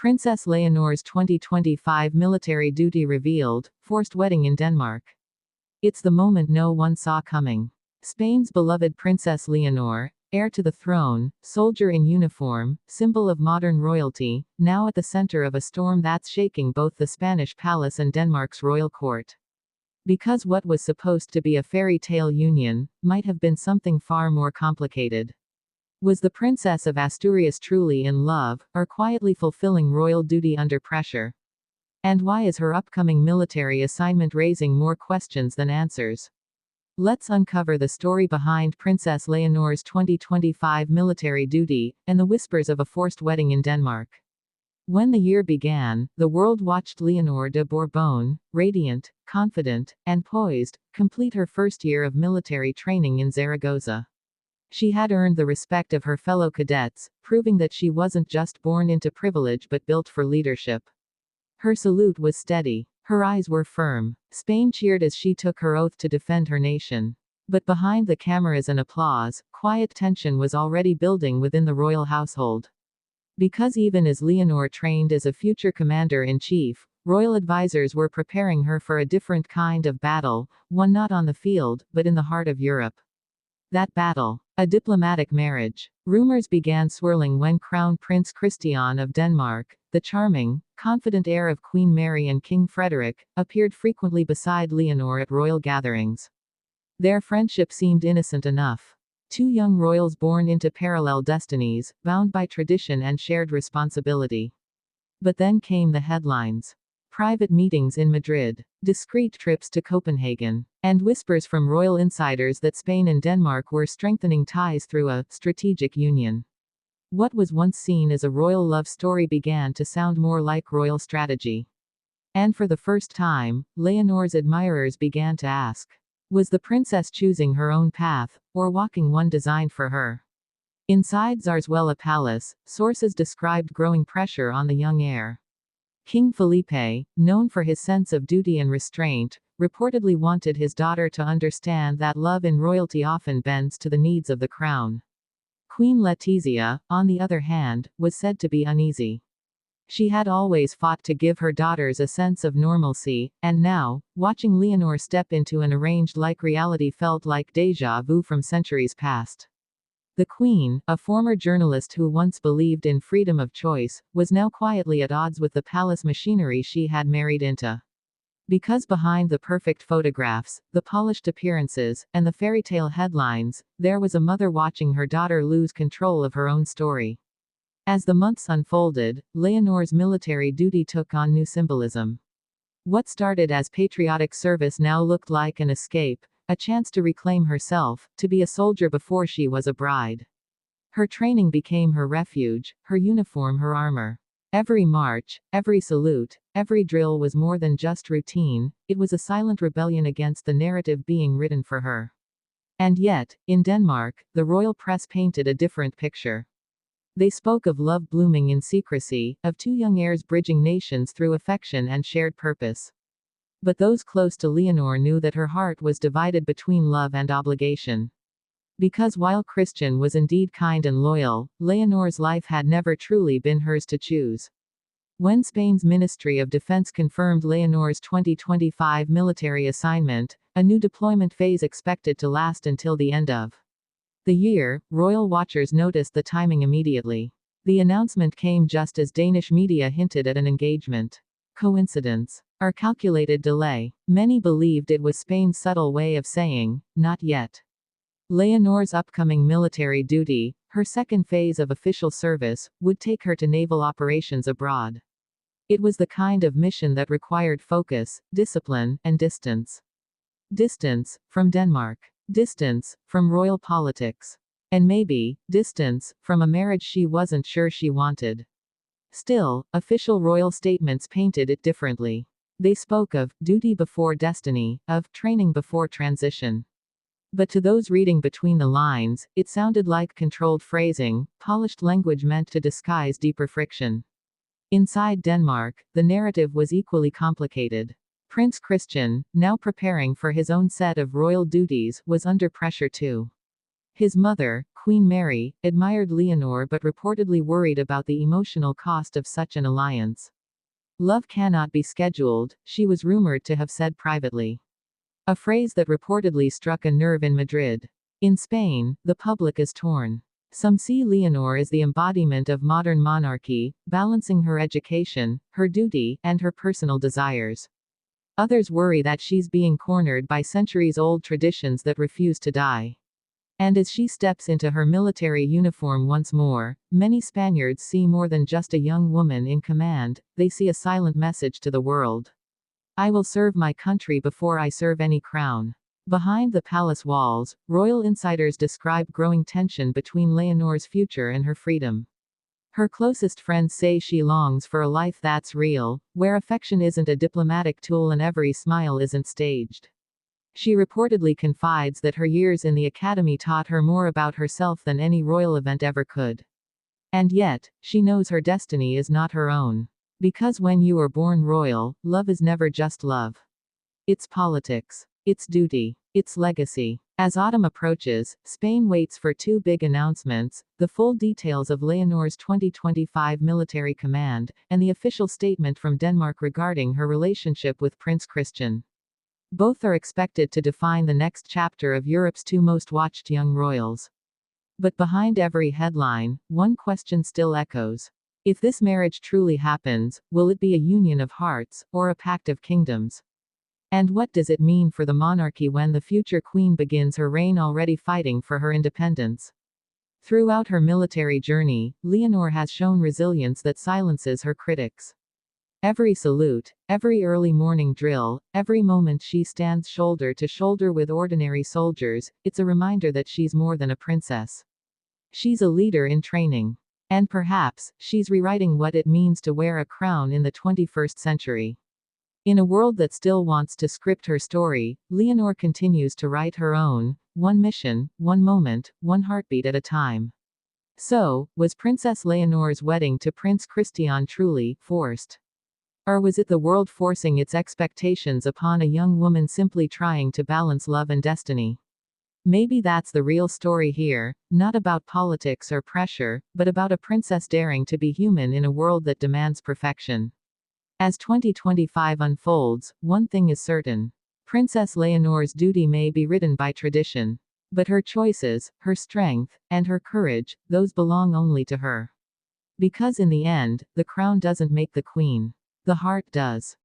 Princess Leonor's 2025 military duty revealed, forced wedding in Denmark. It's the moment no one saw coming. Spain's beloved Princess Leonor, heir to the throne, soldier in uniform, symbol of modern royalty, now at the center of a storm that's shaking both the Spanish palace and Denmark's royal court. Because what was supposed to be a fairy tale union, might have been something far more complicated. Was the Princess of Asturias truly in love, or quietly fulfilling royal duty under pressure? And why is her upcoming military assignment raising more questions than answers? Let's uncover the story behind Princess Leonor's 2025 military duty, and the whispers of a forced wedding in Denmark. When the year began, the world watched Leonor de Bourbon, radiant, confident, and poised, complete her first year of military training in Zaragoza. She had earned the respect of her fellow cadets, proving that she wasn't just born into privilege but built for leadership. Her salute was steady. Her eyes were firm. Spain cheered as she took her oath to defend her nation. But behind the cameras and applause, quiet tension was already building within the royal household. Because even as Leonor trained as a future commander-in-chief, royal advisors were preparing her for a different kind of battle, one not on the field, but in the heart of Europe. That battle, a diplomatic marriage. Rumors began swirling when Crown Prince Christian of Denmark, the charming, confident heir of Queen Mary and King Frederick, appeared frequently beside Leonor at royal gatherings. Their friendship seemed innocent enough. Two young royals born into parallel destinies, bound by tradition and shared responsibility. But then came the headlines. Private meetings in Madrid, discreet trips to Copenhagen, and whispers from royal insiders that Spain and Denmark were strengthening ties through a strategic union. What was once seen as a royal love story began to sound more like royal strategy. And for the first time, Leonor's admirers began to ask, was the princess choosing her own path, or walking one designed for her? Inside Zarzuela Palace, sources described growing pressure on the young heir. King Felipe, known for his sense of duty and restraint, reportedly wanted his daughter to understand that love in royalty often bends to the needs of the crown. Queen Letizia, on the other hand, was said to be uneasy. She had always fought to give her daughters a sense of normalcy, and now, watching Leonor step into an arranged-like reality felt like déjà vu from centuries past. The Queen, a former journalist who once believed in freedom of choice, was now quietly at odds with the palace machinery she had married into. Because behind the perfect photographs, the polished appearances, and the fairy tale headlines, there was a mother watching her daughter lose control of her own story. As the months unfolded, Leonor's military duty took on new symbolism. What started as patriotic service now looked like an escape, a chance to reclaim herself, to be a soldier before she was a bride. Her training became her refuge, her uniform her armor. Every march, every salute, every drill was more than just routine, it was a silent rebellion against the narrative being written for her. And yet, in Denmark, the royal press painted a different picture. They spoke of love blooming in secrecy, of two young heirs bridging nations through affection and shared purpose. But those close to Leonor knew that her heart was divided between love and obligation. Because while Christian was indeed kind and loyal, Leonor's life had never truly been hers to choose. When Spain's Ministry of Defense confirmed Leonor's 2025 military assignment, a new deployment phase expected to last until the end of the year, royal watchers noticed the timing immediately. The announcement came just as Danish media hinted at an engagement. Coincidence? Or calculated delay? Many believed it was Spain's subtle way of saying, not yet. Leonor's upcoming military duty, her second phase of official service, would take her to naval operations abroad. It was the kind of mission that required focus, discipline, and distance. Distance, from Denmark. Distance, from royal politics. And maybe, distance, from a marriage she wasn't sure she wanted. Still, official royal statements painted it differently. They spoke of duty before destiny, of training before transition. But to those reading between the lines, it sounded like controlled phrasing, polished language meant to disguise deeper friction. Inside Denmark, the narrative was equally complicated. Prince Christian, now preparing for his own set of royal duties, was under pressure too. His mother, Queen Mary, admired Leonor but reportedly worried about the emotional cost of such an alliance. Love cannot be scheduled, she was rumored to have said privately. A phrase that reportedly struck a nerve in Madrid. In Spain, the public is torn. Some see Leonor as the embodiment of modern monarchy, balancing her education, her duty, and her personal desires. Others worry that she's being cornered by centuries-old traditions that refuse to die. And as she steps into her military uniform once more, many Spaniards see more than just a young woman in command, they see a silent message to the world. I will serve my country before I serve any crown. Behind the palace walls, royal insiders describe growing tension between Leonor's future and her freedom. Her closest friends say she longs for a life that's real, where affection isn't a diplomatic tool and every smile isn't staged. She reportedly confides that her years in the academy taught her more about herself than any royal event ever could. And yet, she knows her destiny is not her own. Because when you are born royal, love is never just love. It's politics. It's duty. It's legacy. As autumn approaches, Spain waits for two big announcements: the full details of Leonor's 2025 military command, and the official statement from Denmark regarding her relationship with Prince Christian. Both are expected to define the next chapter of Europe's two most watched young royals. But behind every headline, one question still echoes. If this marriage truly happens, will it be a union of hearts, or a pact of kingdoms? And what does it mean for the monarchy when the future queen begins her reign already fighting for her independence? Throughout her military journey, Leonor has shown resilience that silences her critics. Every salute, every early morning drill, every moment she stands shoulder to shoulder with ordinary soldiers, it's a reminder that she's more than a princess. She's a leader in training. And perhaps, she's rewriting what it means to wear a crown in the 21st century. In a world that still wants to script her story, Leonor continues to write her own, one mission, one moment, one heartbeat at a time. So, was Princess Leonor's wedding to Prince Christian truly forced? Or was it the world forcing its expectations upon a young woman simply trying to balance love and destiny? Maybe that's the real story here, not about politics or pressure, but about a princess daring to be human in a world that demands perfection. As 2025 unfolds, one thing is certain. Princess Leonor's duty may be written by tradition. But her choices, her strength, and her courage, those belong only to her. Because in the end, the crown doesn't make the queen. The heart does.